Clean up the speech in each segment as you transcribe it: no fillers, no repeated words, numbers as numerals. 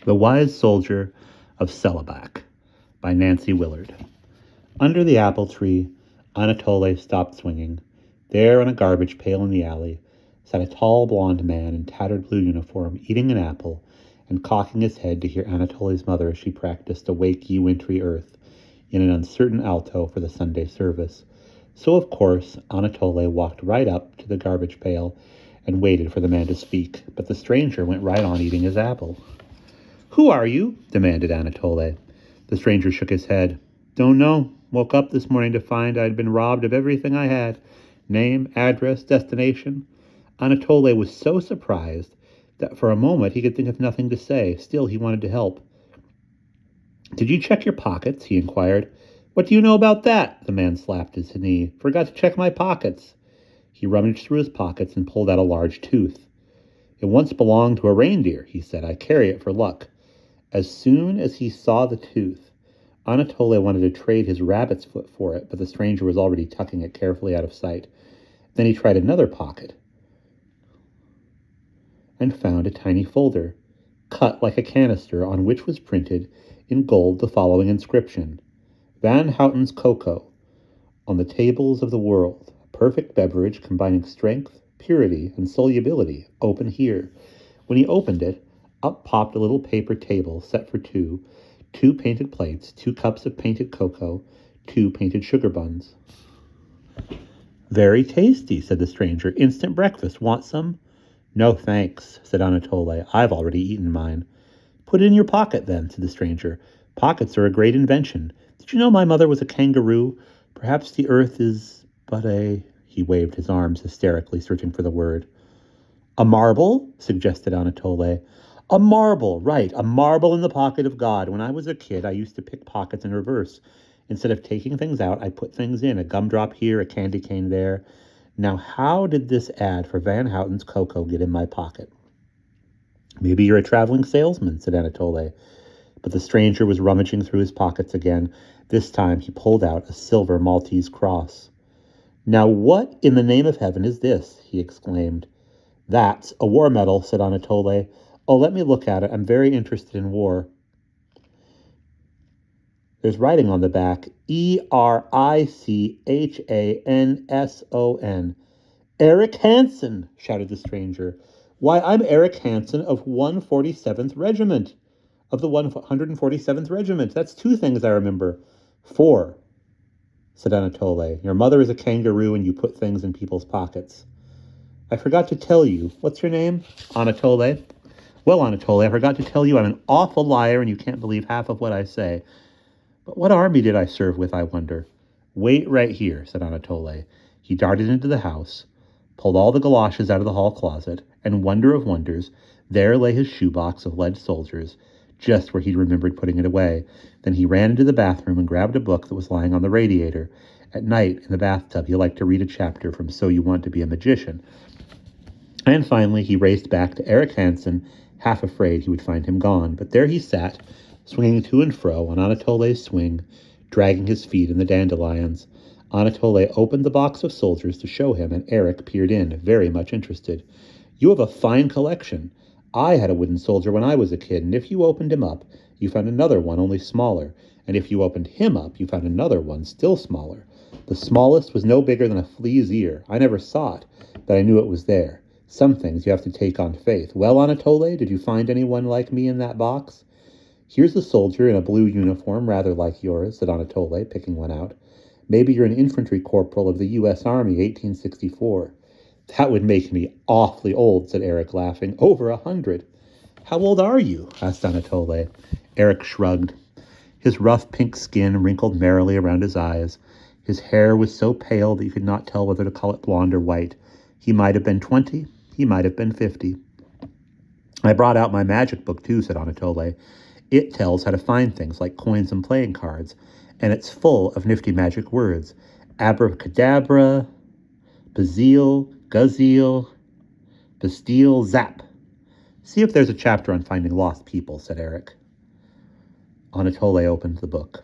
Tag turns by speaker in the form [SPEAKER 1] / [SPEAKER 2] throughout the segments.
[SPEAKER 1] The Wise Soldier of Sellebak by Nancy Willard. Under the apple tree, Anatole stopped swinging. There, on a garbage pail in the alley, sat a tall blond man in tattered blue uniform, eating an apple and cocking his head to hear Anatole's mother as she practiced "Awake Ye Wintry Earth" in an uncertain alto for the Sunday service. So, of course, Anatole walked right up to the garbage pail and waited for the man to speak, but the stranger went right on eating his apple. "Who are you?" demanded Anatole. The stranger shook his head. "Don't know. Woke up this morning to find I'd been robbed of everything I had. Name, address, destination." Anatole was so surprised that for a moment he could think of nothing to say. Still, he wanted to help. "Did you check your pockets?" he inquired. "What do you know about that?" The man slapped his knee. "Forgot to check my pockets." He rummaged through his pockets and pulled out a large tooth. "It once belonged to a reindeer," he said. "I carry it for luck." As soon as he saw the tooth, Anatole wanted to trade his rabbit's foot for it, but the stranger was already tucking it carefully out of sight. Then he tried another pocket and found a tiny folder, cut like a canister, on which was printed in gold the following inscription: "Van Houten's Cocoa, on the tables of the world, a perfect beverage combining strength, purity, and solubility. Open here." When he opened it, up popped a little paper table set for two painted plates, 2 cups of painted cocoa, 2 painted sugar buns. "Very tasty," said the stranger. "Instant breakfast. Want some?" "No, thanks," said Anatole. "I've already eaten mine." "Put it in your pocket, then," said the stranger. "Pockets are a great invention. Did you know my mother was a kangaroo? Perhaps the earth is but a—" He waved his arms hysterically, searching for the word. "A marble?" suggested Anatole. "A marble, right, a marble in the pocket of God. When I was a kid, I used to pick pockets in reverse. Instead of taking things out, I put things in, a gumdrop here, a candy cane there. Now, how did this ad for Van Houten's Cocoa get in my pocket?" "Maybe you're a traveling salesman," said Anatole. But the stranger was rummaging through his pockets again. This time he pulled out a silver Maltese cross. "Now what in the name of heaven is this?" he exclaimed. "That's a war medal," said Anatole. "Oh, let me look at it. I'm very interested in war." There's writing on the back, Erichanson. "Eric Hansen," shouted the stranger. "Why, I'm Eric Hansen of 147th Regiment. Of the 147th Regiment. That's 2 things I remember." "4," said Anatole. "Your mother is a kangaroo and you put things in people's pockets." "I forgot to tell you. What's your name?" "Anatole." "Well, Anatole, I forgot to tell you I'm an awful liar and you can't believe half of what I say. But what army did I serve with, I wonder?" "Wait right here," said Anatole. He darted into the house, pulled all the galoshes out of the hall closet, and wonder of wonders, there lay his shoebox of lead soldiers, just where he'd remembered putting it away. Then he ran into the bathroom and grabbed a book that was lying on the radiator. At night, in the bathtub, he liked to read a chapter from So You Want to Be a Magician. And finally, he raced back to Eric Hansen, half afraid he would find him gone. But there he sat, swinging to and fro on Anatole's swing, dragging his feet in the dandelions. Anatole opened the box of soldiers to show him, and Eric peered in, very much interested. "You have a fine collection. I had a wooden soldier when I was a kid, and if you opened him up, you found another one only smaller. And if you opened him up, you found another one still smaller. The smallest was no bigger than a flea's ear. I never saw it, but I knew it was there. Some things you have to take on faith. Well, Anatole, did you find anyone like me in that box?" "Here's a soldier in a blue uniform, rather like yours," said Anatole, picking one out. "Maybe you're an infantry corporal of the U.S. Army, 1864. "That would make me awfully old," said Eric, laughing. "Over 100. "How old are you?" asked Anatole. Eric shrugged. His rough pink skin wrinkled merrily around his eyes. His hair was so pale that you could not tell whether to call it blonde or white. He might have been 20. He might have been 50. "I brought out my magic book, too," said Anatole. "It tells how to find things like coins and playing cards, and it's full of nifty magic words. Abracadabra, Bazile, Guzile, Bastille, Zap. See if there's a chapter on finding lost people," said Eric. Anatole opened the book.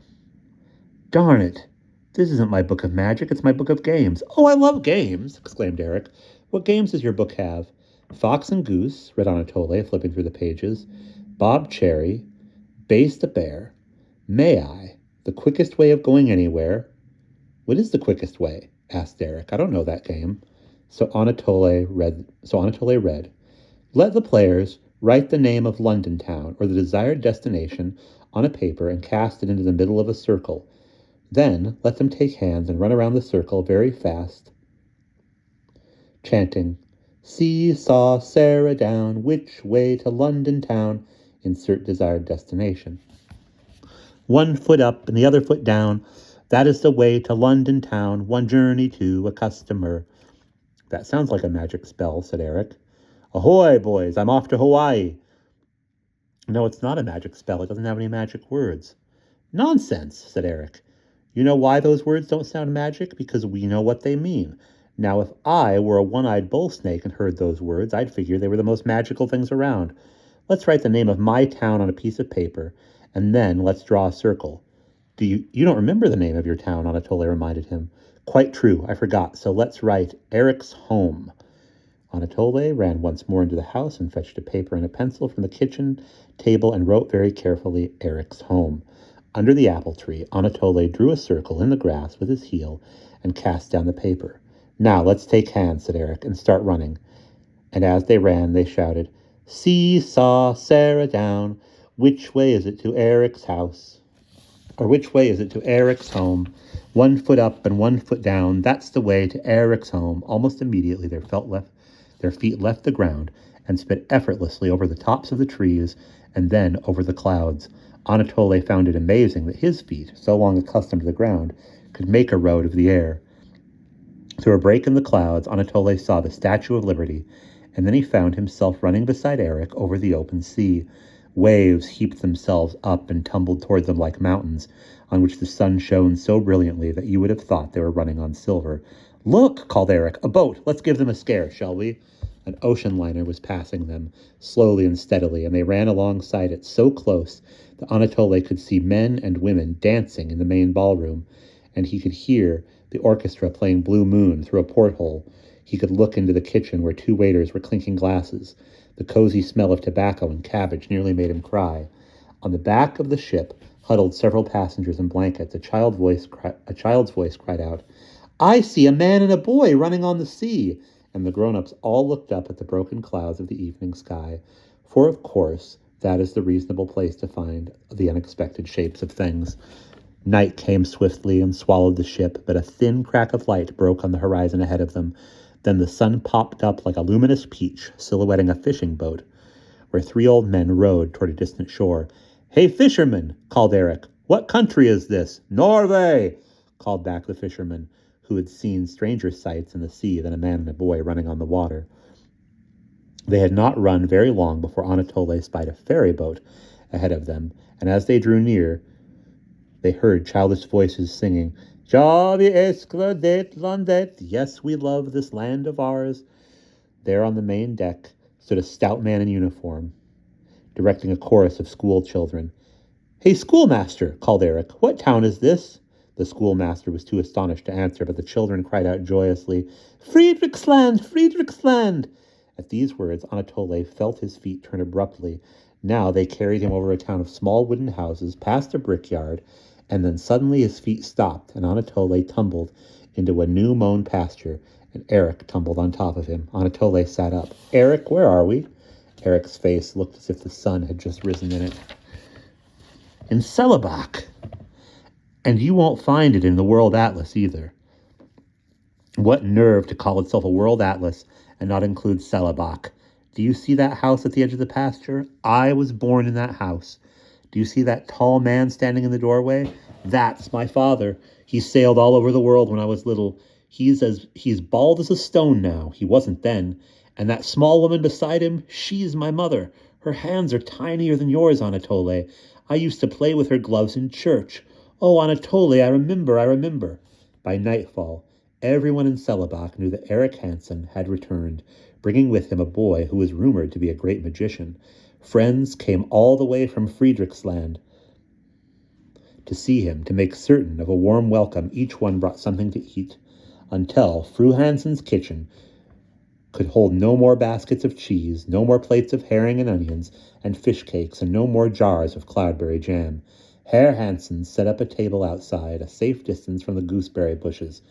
[SPEAKER 1] "Darn it! This isn't my book of magic, it's my book of games." "Oh, I love games!" exclaimed Eric. "What games does your book have?" "Fox and Goose," read Anatole, flipping through the pages. Bob Cherry, Baste the Bear, May I, the quickest way of going anywhere. What is the quickest way? Asked Eric. I don't know that game. So Anatole read, let the players write the name of London town or the desired destination on a paper and cast it into the middle of a circle. Then let them take hands and run around the circle very fast, chanting, "See-saw Sarah down, which way to London town?" Insert desired destination. One foot up and the other foot down. That is the way to London town, one journey to a customer. That sounds like a magic spell, said Eric. Ahoy, boys, I'm off to Hawaii. No, it's not a magic spell. It doesn't have any magic words. Nonsense, said Eric. You know why those words don't sound magic? Because we know what they mean. Now, if I were a one-eyed bull snake and heard those words, I'd figure they were the most magical things around. Let's write the name of my town on a piece of paper, and then let's draw a circle. You don't remember the name of your town, Anatole reminded him. Quite true, I forgot, so let's write Eric's home. Anatole ran once more into the house and fetched a paper and a pencil from the kitchen table and wrote very carefully, Eric's home. Under the apple tree, Anatole drew a circle in the grass with his heel and cast down the paper. Now, let's take hands, said Eric, and start running. And as they ran, they shouted, See-saw Sarah down. Which way is it to Eric's house? Or which way is it to Eric's home? 1 foot up and 1 foot down. That's the way to Eric's home. Almost immediately, their feet left the ground and sped effortlessly over the tops of the trees and then over the clouds. Anatole found it amazing that his feet, so long accustomed to the ground, could make a road of the air. Through a break in the clouds, Anatole saw the Statue of Liberty, and then he found himself running beside Eric over the open sea. Waves heaped themselves up and tumbled toward them like mountains, on which the sun shone so brilliantly that you would have thought they were running on silver. Look, called Eric, a boat. Let's give them a scare, shall we? An ocean liner was passing them, slowly and steadily, and they ran alongside it so close that Anatole could see men and women dancing in the main ballroom, and he could hear the orchestra playing Blue Moon through a porthole. He could look into the kitchen where 2 waiters were clinking glasses. The cozy smell of tobacco and cabbage nearly made him cry. On the back of the ship huddled several passengers in blankets. A child's voice cried out, I see a man and a boy running on the sea. And the grown-ups all looked up at the broken clouds of the evening sky, for of course that is the reasonable place to find the unexpected shapes of things. Night came swiftly and swallowed the ship, but a thin crack of light broke on the horizon ahead of them. Then the sun popped up like a luminous peach, silhouetting a fishing boat, where 3 old men rowed toward a distant shore. Hey, fisherman, called Eric. What country is this? Norway, called back the fisherman, who had seen stranger sights in the sea than a man and a boy running on the water. They had not run very long before Anatole spied a ferry boat ahead of them, and as they drew near, they heard childish voices singing, Jolly Escladet Landet, yes, we love this land of ours. There on the main deck stood a stout man in uniform, directing a chorus of school children. Hey, schoolmaster, called Eric, what town is this? The schoolmaster was too astonished to answer, but the children cried out joyously, Friedrichsland, Friedrichsland! At these words, Anatole felt his feet turn abruptly. Now they carried him over a town of small wooden houses, past a brickyard, and then suddenly his feet stopped, and Anatole tumbled into a new-mown pasture, and Eric tumbled on top of him. Anatole sat up. Eric, where are we? Eric's face looked as if the sun had just risen in it. In Sellebak. And you won't find it in the World Atlas either. What nerve to call itself a World Atlas and not include Sellebak. Do you see that house at the edge of the pasture? I was born in that house. Do you see that tall man standing in the doorway? That's my father. He sailed all over the world when I was little. He's bald as a stone now. He wasn't then. And that small woman beside him, she's my mother. Her hands are tinier than yours, Anatole. I used to play with her gloves in church. Oh, Anatole, I remember. By nightfall, everyone in Sellebak knew that Eric Hansen had returned, bringing with him a boy who was rumored to be a great magician. Friends came all the way from Friedrichsland to see him, to make certain of a warm welcome. Each one brought something to eat, until Fru Hansen's kitchen could hold no more baskets of cheese, no more plates of herring and onions and fish cakes, and no more jars of cloudberry jam. Herr Hansen set up a table outside, a safe distance from the gooseberry bushes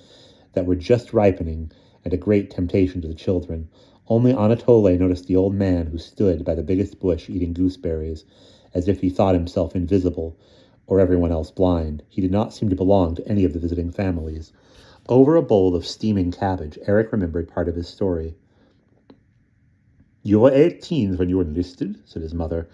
[SPEAKER 1] that were just ripening and a great temptation to the children. Only Anatole noticed the old man who stood by the biggest bush eating gooseberries, as if he thought himself invisible, or everyone else blind. He did not seem to belong to any of the visiting families. Over a bowl of steaming cabbage, Eric remembered part of his story. "You were 18 when you enlisted," said his mother,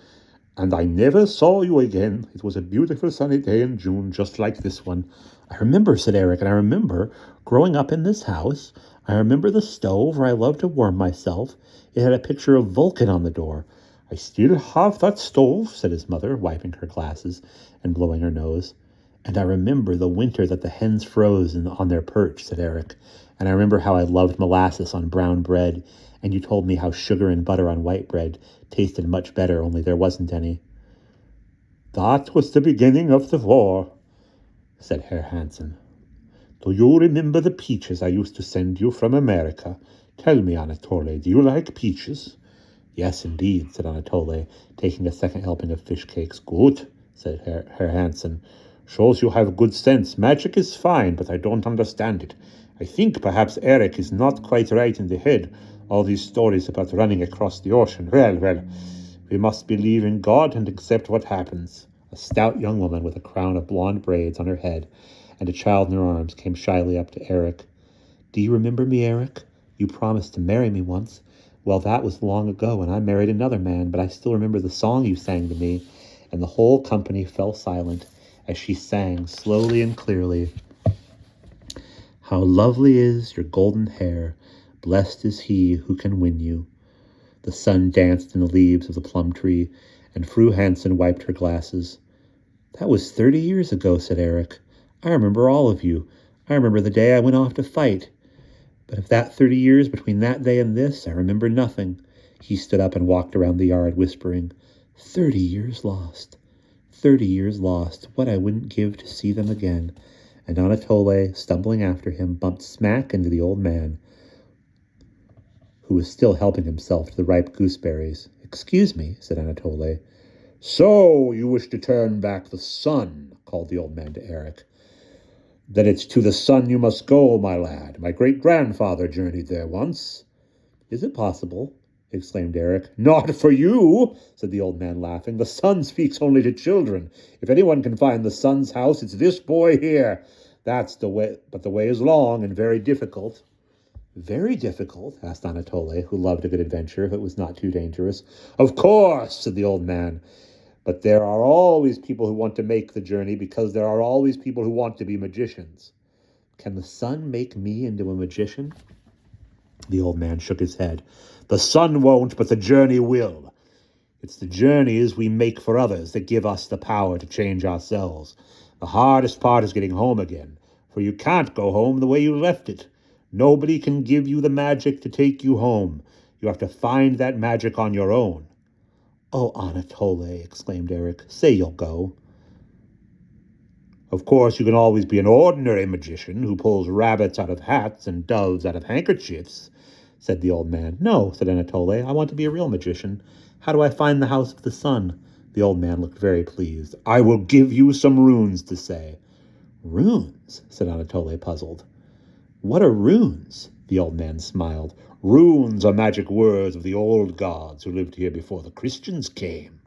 [SPEAKER 1] "and I never saw you again. It was a beautiful sunny day in June, just like this one." "I remember," said Eric, "and I remember growing up in this house. I remember the stove where I loved to warm myself. It had a picture of Vulcan on the door." "I still have that stove," said his mother, wiping her glasses and blowing her nose. "And I remember the winter that the hens froze on their perch," said Eric. "And I remember how I loved molasses on brown bread, and you told me how sugar and butter on white bread tasted much better, only there wasn't any." "That was the beginning of the war," said Herr Hansen. "Do you remember the peaches I used to send you from America? Tell me, Anatole, do you like peaches?" "Yes, indeed," said Anatole, taking a second helping of fish cakes. "Good," said Herr Hansen. "Shows you have good sense. Magic is fine, but I don't understand it. I think perhaps Eric is not quite right in the head. All these stories about running across the ocean. Well, we must believe in God and accept what happens." A stout young woman with a crown of blonde braids on her head and a child in her arms came shyly up to Eric. "Do you remember me, Eric? You promised to marry me once. Well, that was long ago, and I married another man, but I still remember the song you sang to me." And the whole company fell silent as she sang slowly and clearly. "How lovely is your golden hair. Blessed is he who can win you." The sun danced in the leaves of the plum tree, and Fru Hansen wiped her glasses. "That was 30 years ago," said Eric. "I remember all of you. I remember the day I went off to fight. But of that 30 years between that day and this, I remember nothing." He stood up and walked around the yard, whispering, 30 years lost. 30 years lost. What I wouldn't give to see them again." And Anatole, stumbling after him, bumped smack into the old man, who was still helping himself to the ripe gooseberries. "Excuse me," said Anatole. "So you wish to turn back the sun," called the old man to Eric. "Then it's to the sun you must go, my lad. My great-grandfather journeyed there once." "Is it possible?" exclaimed Eric. "Not for you," said the old man, laughing. "The sun speaks only to children. If anyone can find the sun's house, it's this boy here. That's the way, but the way is long and very difficult." "Very difficult?" asked Anatole, who loved a good adventure if it was not too dangerous. "Of course," said the old man. "But there are always people who want to make the journey because there are always people who want to be magicians." "Can the sun make me into a magician?" The old man shook his head. "The sun won't, but the journey will. It's the journeys we make for others that give us the power to change ourselves. The hardest part is getting home again, for you can't go home the way you left it. Nobody can give you the magic to take you home. You have to find that magic on your own." "Oh, Anatole," exclaimed Eric, "say you'll go." "Of course, you can always be an ordinary magician who pulls rabbits out of hats and doves out of handkerchiefs," said the old man. "No," said Anatole, "I want to be a real magician. How do I find the house of the sun?" The old man looked very pleased. "I will give you some runes to say." "Runes?" said Anatole, puzzled. "What are runes?" The old man smiled. "Runes are magic words of the old gods who lived here before the Christians came."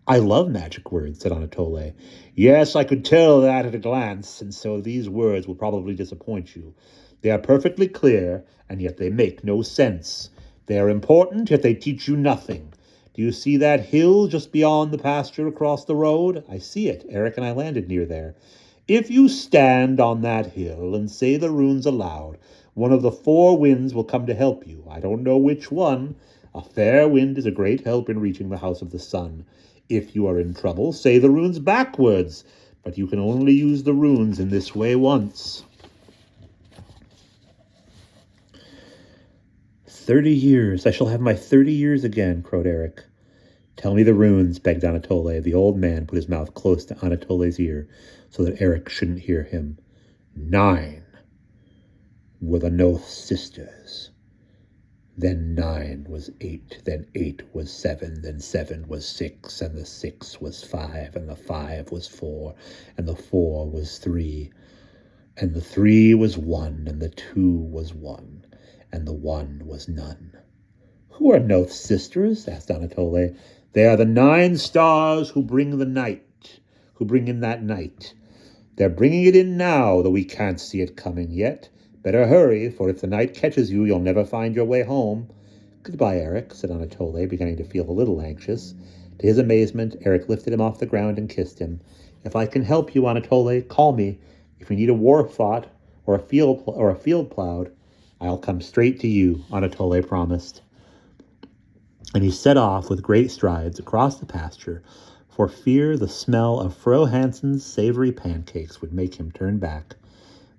[SPEAKER 1] "I love magic words," said Anatole. "Yes, I could tell that at a glance, and so these words will probably disappoint you. They are perfectly clear, and yet they make no sense. They are important, yet they teach you nothing. Do you see that hill just beyond the pasture across the road?" "I see it. Eric and I landed near there." "If you stand on that hill and say the runes aloud, one of the 4 winds will come to help you. I don't know which one. A fair wind is a great help in reaching the house of the sun. If you are in trouble, say the runes backwards, but you can only use the runes in this way once." 30 years. I shall have my 30 years again, crowed Eric. "Tell me the runes," begged Anatole. The old man put his mouth close to Anatole's ear so that Eric shouldn't hear him. 9 were the Noth sisters. Then 9 was 8, then 8 was 7, then 7 was 6, and the 6 was 5, and the 5 was 4, and the 4 was 3, and the 3 was 1, and the 2 was 1, and the 1 was none. Who are Noth's sisters? Asked Anatole. They are the 9 stars who bring the night, who bring in that night. They're bringing it in now, though we can't see it coming yet. Better hurry, for if the night catches you, you'll never find your way home. Goodbye, Eric, said Anatole, beginning to feel a little anxious. To his amazement, Eric lifted him off the ground and kissed him. If I can help you, Anatole, call me. If you need a war fought or a field plowed, I'll come straight to you, Anatole promised. And he set off with great strides across the pasture, for fear the smell of Fro Hansen's savory pancakes would make him turn back.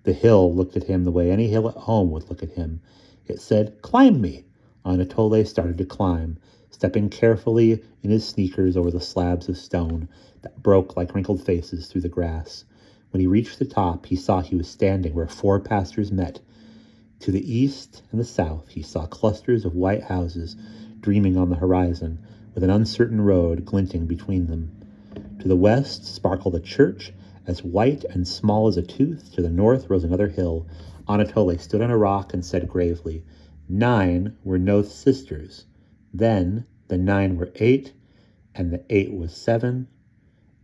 [SPEAKER 1] The hill looked at him the way any hill at home would look at him. It said, "Climb me." Anatole started to climb, stepping carefully in his sneakers over the slabs of stone that broke like wrinkled faces through the grass. When he reached the top, he saw he was standing where 4 pastures met. To the east and the south, he saw clusters of white houses dreaming on the horizon, with an uncertain road glinting between them. To the west sparkled a church, as white and small as a tooth. To the north rose another hill. Anatole stood on a rock and said gravely, 9 were Noth's sisters. Then the 9 were 8, and the 8 was 7,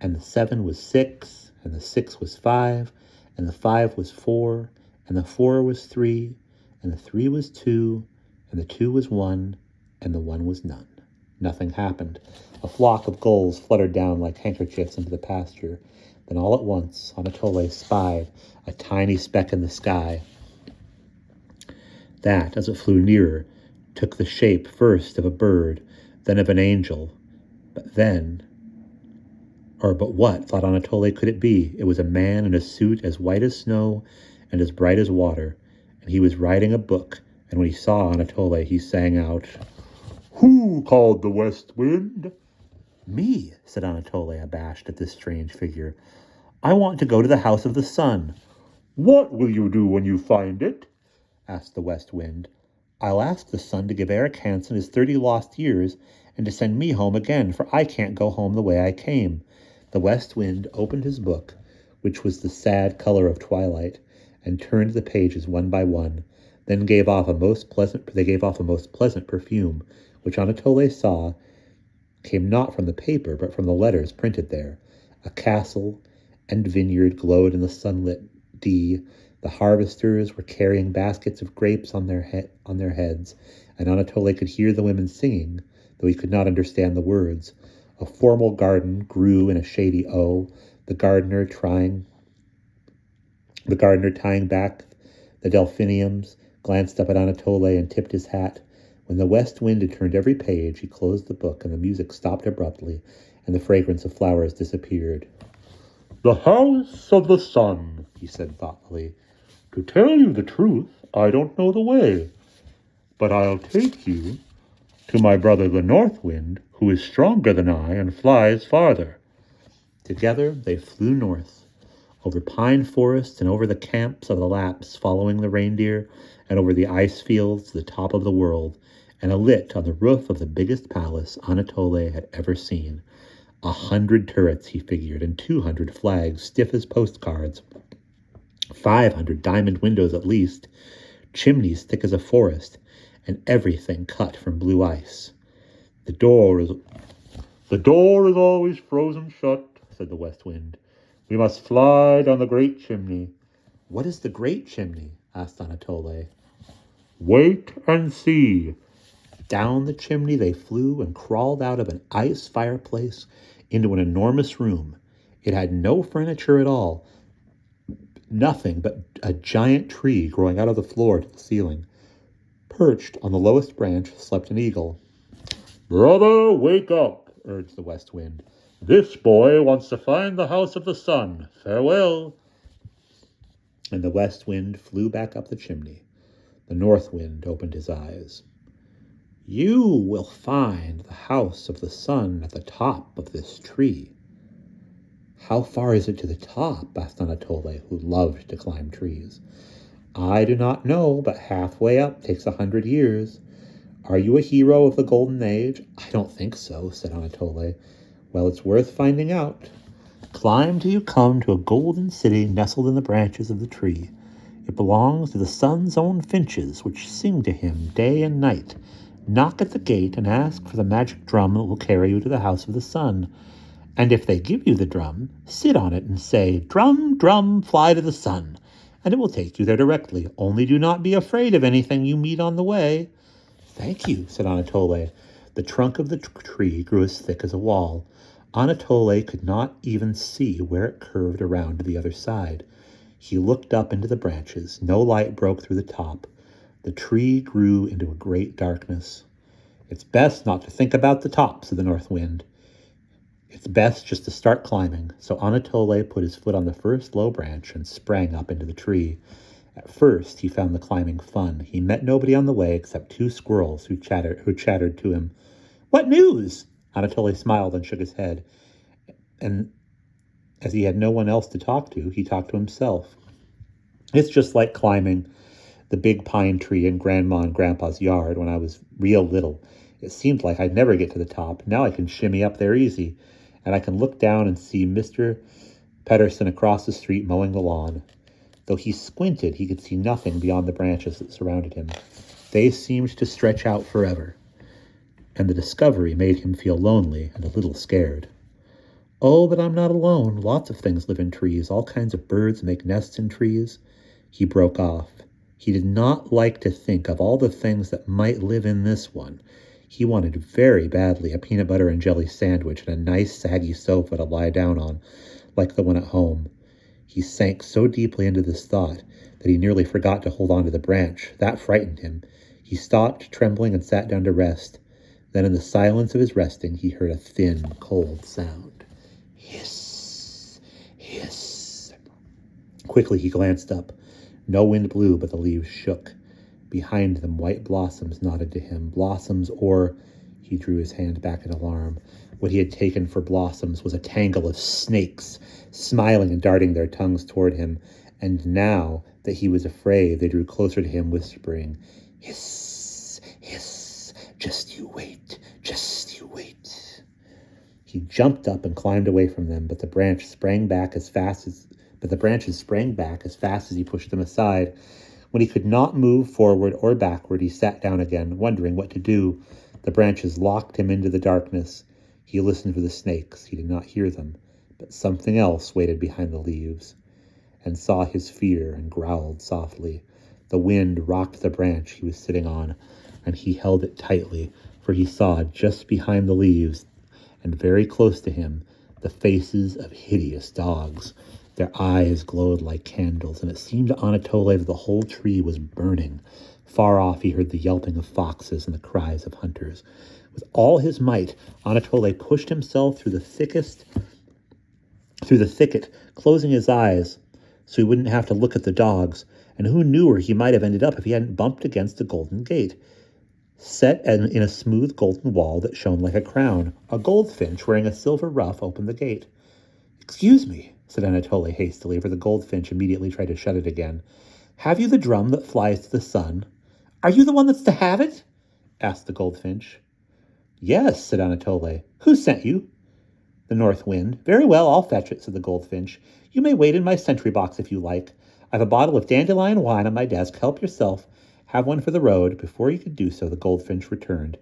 [SPEAKER 1] and the 7 was 6, and the 6 was 5, and the 5 was 4, and the 4 was 3, and the 3 was 2, and the 2 was 1, and the 1 was none. Nothing happened. A flock of gulls fluttered down like handkerchiefs into the pasture. Then all at once, Anatole spied a tiny speck in the sky. That, as it flew nearer, took the shape first of a bird, then of an angel. But what, thought Anatole, could it be? It was a man in a suit as white as snow and as bright as water, and he was writing a book, and when he saw Anatole, he sang out, "Who called the west wind?" "Me," said Anatole, abashed at this strange figure. "I want to go to the house of the sun." "What will you do when you find it?" asked the west wind. "I'll ask the sun to give Eric Hansen his 30 lost years and to send me home again, for I can't go home the way I came." The west wind opened his book, which was the sad color of twilight, and turned the pages one by one, then they gave off a most pleasant perfume, which Anatole saw came not from the paper, but from the letters printed there. A castle and vineyard glowed in the sunlit D. The harvesters were carrying baskets of grapes on their heads, and Anatole could hear the women singing, though he could not understand the words. A formal garden grew in a shady O. The gardener tying back the delphiniums, glanced up at Anatole and tipped his hat. When the west wind had turned every page, he closed the book, and the music stopped abruptly, and the fragrance of flowers disappeared. "The house of the sun," he said thoughtfully. "To tell you the truth, I don't know the way, but I'll take you to my brother the north wind, who is stronger than I and flies farther." Together they flew north, over pine forests and over the camps of the Lapps, following the reindeer, and over the ice fields to the top of the world, and alit on the roof of the biggest palace Anatole had ever seen. 100 turrets, he figured, and 200 flags, stiff as postcards. 500 diamond windows at least, chimneys thick as a forest, and everything cut from blue ice. The door is always frozen shut," said the west wind. "We must fly down the great chimney." "What is the great chimney?" asked Anatole. "Wait and see." Down the chimney they flew and crawled out of an ice fireplace into an enormous room. It had no furniture at all, nothing but a giant tree growing out of the floor to the ceiling. Perched on the lowest branch slept an eagle. "Brother, wake up," urged the west wind. "This boy wants to find the house of the sun. Farewell." And the west wind flew back up the chimney. The north wind opened his eyes. "You will find the house of the sun at the top of this tree." "How far is it to the top?" asked Anatole, who loved to climb trees. "I do not know, but halfway up takes 100 years. Are you a hero of the Golden Age? I don't think so, said Anatole. Well, it's worth finding out. Climb till you come to a golden city nestled in the branches of the tree. It belongs to the sun's own finches, which sing to him day and night. Knock at the gate and ask for the magic drum that will carry you to the house of the sun. And if they give you the drum, sit on it and say, "Drum, drum, fly to the sun," and it will take you there directly. Only do not be afraid of anything you meet on the way. Thank you, said Anatole. The trunk of the tree grew as thick as a wall. Anatole could not even see where it curved around to the other side. He looked up into the branches. No light broke through the top. The tree grew into a great darkness. It's best not to think about the top, said the north wind. It's best just to start climbing. So Anatole put his foot on the first low branch and sprang up into the tree. At first, he found the climbing fun. He met nobody on the way except two squirrels who chattered to him. What news? Anatole smiled and shook his head. And as he had no one else to talk to, he talked to himself. It's just like climbing the big pine tree in Grandma and Grandpa's yard when I was real little. It seemed like I'd never get to the top. Now I can shimmy up there easy, and I can look down and see Mr. Pedersen across the street mowing the lawn. Though he squinted, he could see nothing beyond the branches that surrounded him. They seemed to stretch out forever, and the discovery made him feel lonely and a little scared. Oh, but I'm not alone. Lots of things live in trees. All kinds of birds make nests in trees. He broke off. He did not like to think of all the things that might live in this one. He wanted very badly a peanut butter and jelly sandwich and a nice saggy sofa to lie down on, like the one at home. He sank so deeply into this thought that he nearly forgot to hold on to the branch. That frightened him. He stopped, trembling, and sat down to rest. Then in the silence of his resting, he heard a thin, cold sound. Hiss, hiss. Quickly he glanced up. No wind blew, but the leaves shook. Behind them, white blossoms nodded to him. Blossoms, or... He drew his hand back in alarm. What he had taken for blossoms was a tangle of snakes, smiling and darting their tongues toward him. And now that he was afraid, they drew closer to him, whispering, "Hiss, hiss, just you wait, just you wait." He jumped up and climbed away from them, but the branches sprang back as fast as he pushed them aside. When he could not move forward or backward, he sat down again, wondering what to do. The branches locked him into the darkness. He listened for the snakes. He did not hear them, but something else waited behind the leaves and saw his fear and growled softly. The wind rocked the branch he was sitting on, and he held it tightly, for he saw just behind the leaves and very close to him the faces of hideous dogs. Their eyes glowed like candles, and it seemed to Anatole that the whole tree was burning. Far off he heard the yelping of foxes and the cries of hunters. With all his might, Anatole pushed himself through the thicket, closing his eyes so he wouldn't have to look at the dogs, and who knew where he might have ended up if he hadn't bumped against a golden gate, set in a smooth golden wall that shone like a crown. A goldfinch wearing a silver ruff opened the gate. "Excuse me," said Anatole hastily, for the goldfinch immediately tried to shut it again. "Have you the drum that flies to the sun?" "Are you the one that's to have it?" asked the goldfinch. "Yes," said Anatole. "Who sent you?" "The north wind." "Very well, I'll fetch it," said the goldfinch. "You may wait in my sentry box if you like. I've a bottle of dandelion wine on my desk. Help yourself. Have one for the road." Before he could do so, the goldfinch returned,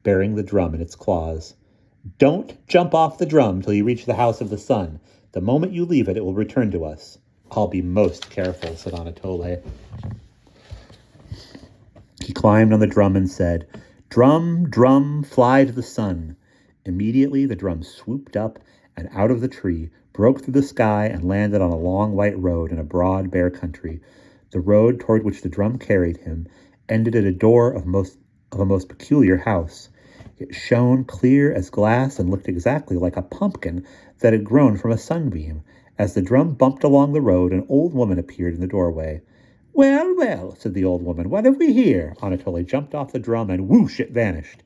[SPEAKER 1] bearing the drum in its claws. "Don't jump off the drum till you reach the house of the sun. The moment you leave it, it will return to us." "I'll be most careful," said Anatole. He climbed on the drum and said, "Drum, drum, fly to the sun." Immediately the drum swooped up and out of the tree, broke through the sky, and landed on a long white road in a broad, bare country. The road toward which the drum carried him ended at a door of a most peculiar house. It shone clear as glass and looked exactly like a pumpkin that had grown from a sunbeam. As the drum bumped along the road, an old woman appeared in the doorway. "Well, well," said the old woman, "what have we here?" Anatole jumped off the drum, and whoosh, it vanished.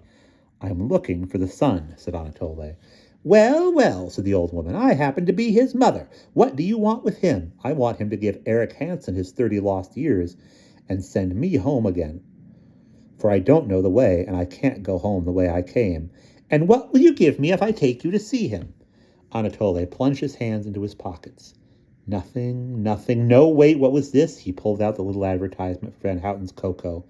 [SPEAKER 1] "I'm looking for the sun," said Anatole. "Well, well," said the old woman, "I happen to be his mother. What do you want with him?" "I want him to give Eric Hansen his 30 lost years and send me home again." for I don't know the way, and I can't go home the way I came. And what will you give me if I take you to see him? Anatole plunged his hands into his pockets. Nothing, nothing. No, wait, what was this? He pulled out the little advertisement for Van Houten's cocoa.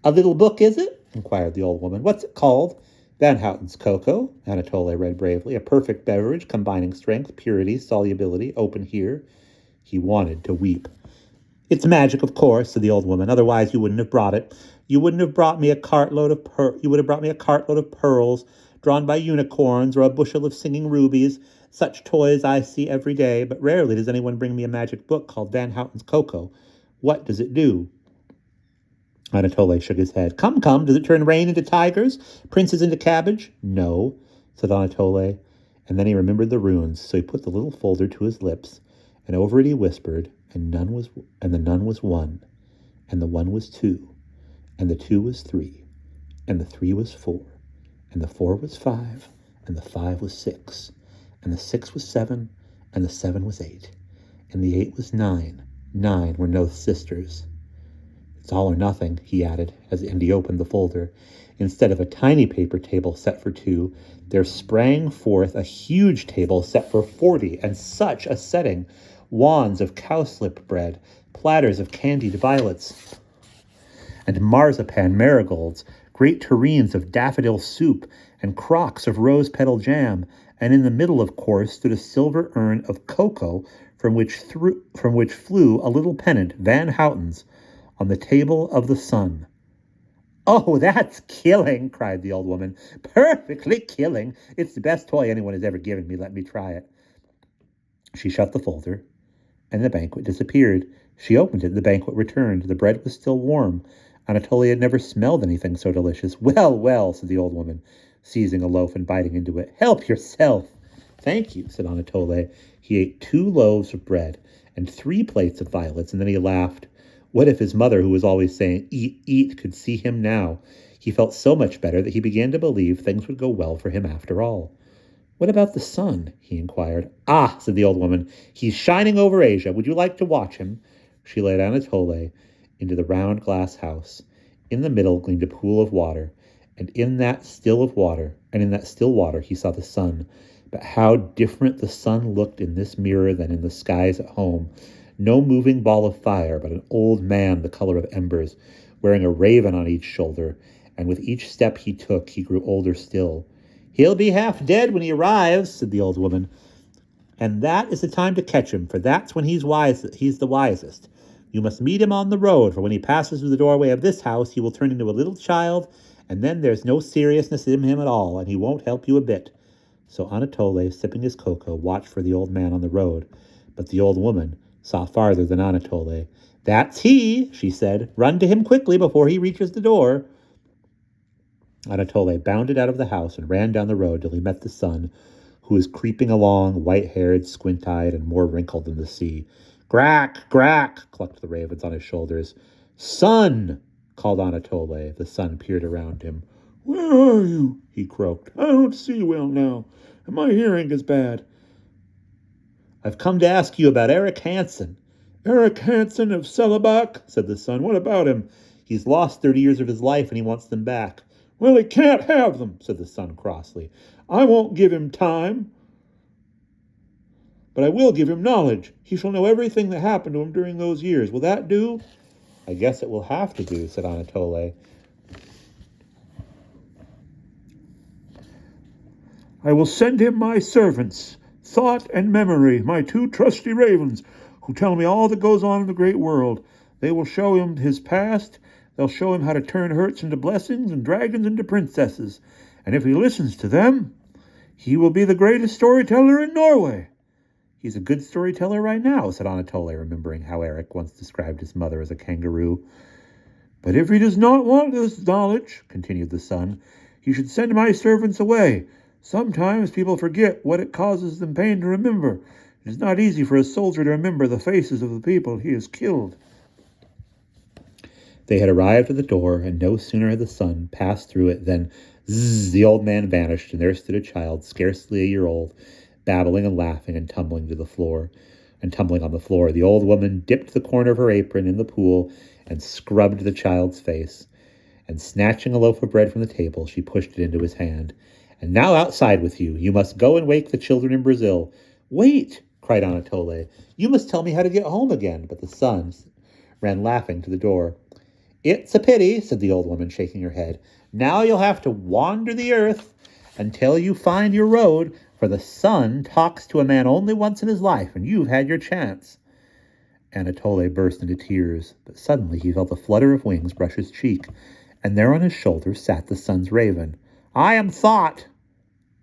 [SPEAKER 1] A little book, is it? Inquired the old woman. What's it called? Van Houten's cocoa, Anatole read bravely. A perfect beverage, combining strength, purity, solubility, open here. He wanted to weep. It's magic, of course, said the old woman. Otherwise, you wouldn't have brought it. You wouldn't have brought me a cartload of You would have brought me a cartload of pearls, drawn by unicorns, or a bushel of singing rubies. Such toys I see every day, but rarely does anyone bring me a magic book called Van Houten's Cocoa. What does it do? Anatole shook his head. Come, come, does it turn rain into tigers, princes into cabbage? No, said Anatole, and then he remembered the runes, so he put the little folder to his lips, and over it he whispered, and the nun was one, and the one was two, and the two was three, and the three was four, and the four was five, and the five was six, and the six was seven, and the seven was eight, and the eight was nine. 9 were no sisters. It's all or nothing, he added, as he opened the folder. Instead of a tiny paper table set for 2, there sprang forth a huge table set for 40, and such a setting! Wands of cowslip bread, platters of candied violets, and marzipan marigolds, great tureens of daffodil soup, and crocks of rose-petal jam, and in the middle, of course, stood a silver urn of cocoa from which flew a little pennant, Van Houten's, on the table of the sun. Oh, that's killing, cried the old woman. Perfectly killing. It's the best toy anyone has ever given me. Let me try it. She shut the folder, and the banquet disappeared. She opened it, the banquet returned. The bread was still warm. Anatole had never smelled anything so delicious. Well, well, said the old woman, seizing a loaf and biting into it. Help yourself. Thank you, said Anatole. He ate 2 loaves of bread and 3 plates of violets, and then he laughed. What if his mother, who was always saying, eat, eat, could see him now? He felt so much better that he began to believe things would go well for him after all. What about the sun? He inquired. Ah, said the old woman, he's shining over Asia. Would you like to watch him? She led Anatole into the round glass house. In the middle gleamed a pool of water, and in that still water he saw the sun. But how different the sun looked in this mirror than in the skies at home. No moving ball of fire, but an old man the color of embers, wearing a raven on each shoulder, and with each step he took, he grew older still. He'll be half dead when he arrives, said the old woman, and that is the time to catch him, for that's when he's the wisest. You must meet him on the road, for when he passes through the doorway of this house, he will turn into a little child, and then there's no seriousness in him at all, and he won't help you a bit. So Anatole, sipping his cocoa, watched for the old man on the road, but the old woman saw farther than Anatole. That's he, she said. Run to him quickly before he reaches the door. Anatole bounded out of the house and ran down the road till he met the sun, who was creeping along, white-haired, squint-eyed, and more wrinkled than the sea. Grack, grack, clucked the ravens on his shoulders. Sun, called Anatole. The sun peered around him. Where are you? He croaked. I don't see well now, and my hearing is bad. I've come to ask you about Eric Hansen. Eric Hansen of Sellebak, said the sun. What about him? He's lost 30 years of his life, and he wants them back. Well, he can't have them, said the sun crossly. I won't give him time, but I will give him knowledge. He shall know everything that happened to him during those years. Will that do? I guess it will have to do, said Anatole. I will send him my servants, Thought and Memory, my 2 trusty ravens, who tell me all that goes on in the great world. They will show him his past. They'll show him how to turn hurts into blessings and dragons into princesses. And if he listens to them, he will be the greatest storyteller in Norway. He's a good storyteller right now, said Anatole, remembering how Eric once described his mother as a kangaroo. But if he does not want this knowledge, continued the sun, he should send my servants away. Sometimes people forget what it causes them pain to remember. It is not easy for a soldier to remember the faces of the people he has killed. They had arrived at the door, and no sooner had the sun passed through it than zzz, the old man vanished, and there stood a child, scarcely a year old, babbling and laughing and tumbling on the floor. The old woman dipped the corner of her apron in the pool and scrubbed the child's face. And snatching a loaf of bread from the table, she pushed it into his hand. And now outside with you. You must go and wake the children in Brazil. Wait, cried Anatole. You must tell me how to get home again. But the son ran laughing to the door. It's a pity, said the old woman, shaking her head. Now you'll have to wander the earth until you find your road, for the sun talks to a man only once in his life, and you've had your chance. Anatole burst into tears, but suddenly he felt a flutter of wings brush his cheek, and there on his shoulder sat the sun's raven. I am Thought,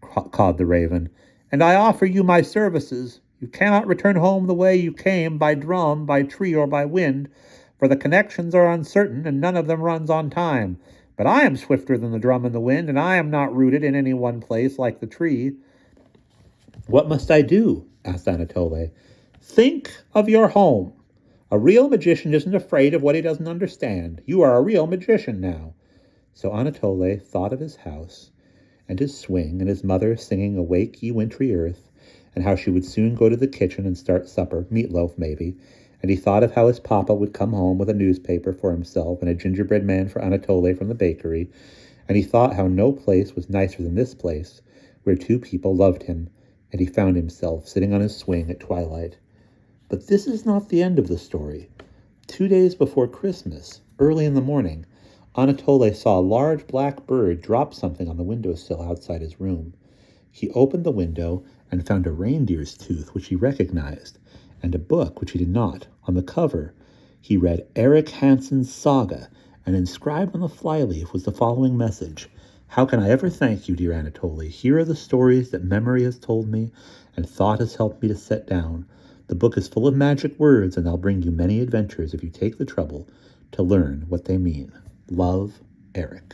[SPEAKER 1] cawed the raven, and I offer you my services. You cannot return home the way you came, by drum, by tree, or by wind, for the connections are uncertain, and none of them runs on time. But I am swifter than the drum and the wind, and I am not rooted in any one place like the tree. What must I do? Asked Anatole. Think of your home. A real magician isn't afraid of what he doesn't understand. You are a real magician now. So Anatole thought of his house and his swing and his mother singing Awake Ye Wintry Earth, and how she would soon go to the kitchen and start supper, meatloaf maybe, and he thought of how his papa would come home with a newspaper for himself and a gingerbread man for Anatole from the bakery, and he thought how no place was nicer than this place, where two people loved him, and he found himself sitting on his swing at twilight. But this is not the end of the story. 2 days before Christmas, early in the morning, Anatole saw a large black bird drop something on the windowsill outside his room. He opened the window and found a reindeer's tooth, which he recognized, and a book, which he did not. On the cover, he read Eric Hansen's Saga, and inscribed on the flyleaf was the following message. How can I ever thank you, dear Anatole? Here are the stories that memory has told me and thought has helped me to set down. The book is full of magic words, and they'll bring you many adventures if you take the trouble to learn what they mean. Love, Eric.